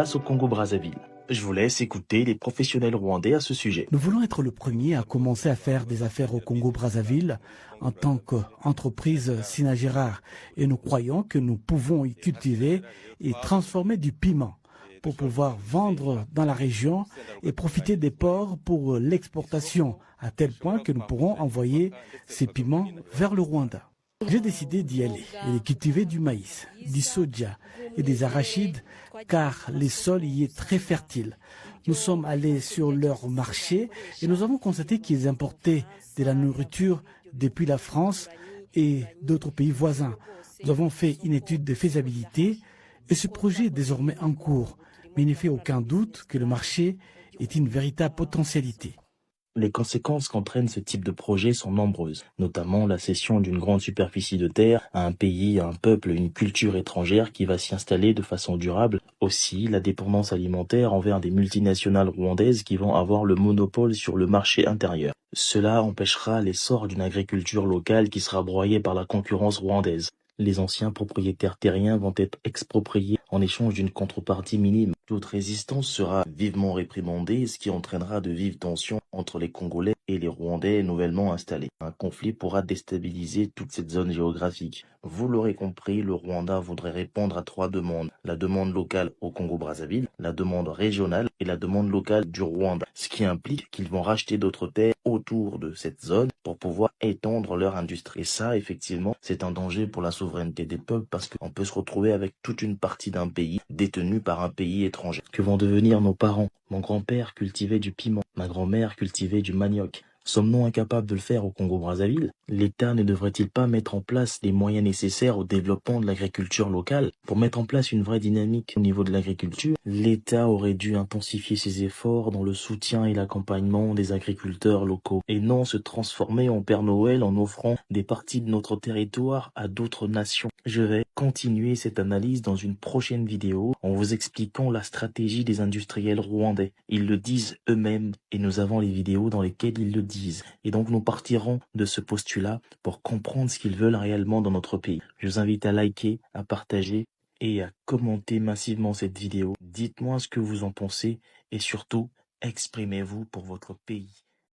place au Congo-Brazzaville. Je vous laisse écouter les professionnels rwandais à ce sujet. Nous voulons être le premier à commencer à faire des affaires au Congo-Brazzaville en tant qu'entreprise Sinagérard. Et nous croyons que nous pouvons y cultiver et transformer du piment pour pouvoir vendre dans la région et profiter des ports pour l'exportation, à tel point que nous pourrons envoyer ces piments vers le Rwanda. J'ai décidé d'y aller et de cultiver du maïs, du soja et des arachides car les sols y est très fertiles. Nous sommes allés sur leur marché et nous avons constaté qu'ils importaient de la nourriture depuis la France et d'autres pays voisins. Nous avons fait une étude de faisabilité et ce projet est désormais en cours. Mais il ne fait aucun doute que le marché est une véritable potentialité. Les conséquences qu'entraîne ce type de projet sont nombreuses, notamment la cession d'une grande superficie de terre à un pays, à un peuple, une culture étrangère qui va s'y installer de façon durable. Aussi, la dépendance alimentaire envers des multinationales rwandaises qui vont avoir le monopole sur le marché intérieur. Cela empêchera l'essor d'une agriculture locale qui sera broyée par la concurrence rwandaise. Les anciens propriétaires terriens vont être expropriés en échange d'une contrepartie minime. Toute résistance sera vivement réprimandée, ce qui entraînera de vives tensions entre les Congolais et les Rwandais nouvellement installés. Un conflit pourra déstabiliser toute cette zone géographique. Vous l'aurez compris, le Rwanda voudrait répondre à 3 demandes. La demande locale au Congo-Brazzaville, la demande régionale et la demande locale du Rwanda. Ce qui implique qu'ils vont racheter d'autres terres autour de cette zone pour pouvoir étendre leur industrie. Et ça, effectivement, c'est un danger pour la souveraineté des peuples parce qu'on peut se retrouver avec toute une partie d'un pays détenu par un pays étranger. Que vont devenir nos parents? Mon grand-père cultivait du piment, ma grand-mère cultivait du manioc. Sommes-nous incapables de le faire au Congo-Brazzaville? L'État ne devrait-il pas mettre en place les moyens nécessaires au développement de l'agriculture locale? Pour mettre en place une vraie dynamique au niveau de l'agriculture, l'État aurait dû intensifier ses efforts dans le soutien et l'accompagnement des agriculteurs locaux, et non se transformer en Père Noël en offrant des parties de notre territoire à d'autres nations. Je vais continuer cette analyse dans une prochaine vidéo en vous expliquant la stratégie des industriels rwandais. Ils le disent eux-mêmes et nous avons les vidéos dans lesquelles ils le disent. Et donc nous partirons de ce postulat pour comprendre ce qu'ils veulent réellement dans notre pays. Je vous invite à liker, à partager et à commenter massivement cette vidéo. Dites-moi ce que vous en pensez et surtout, exprimez-vous pour votre pays.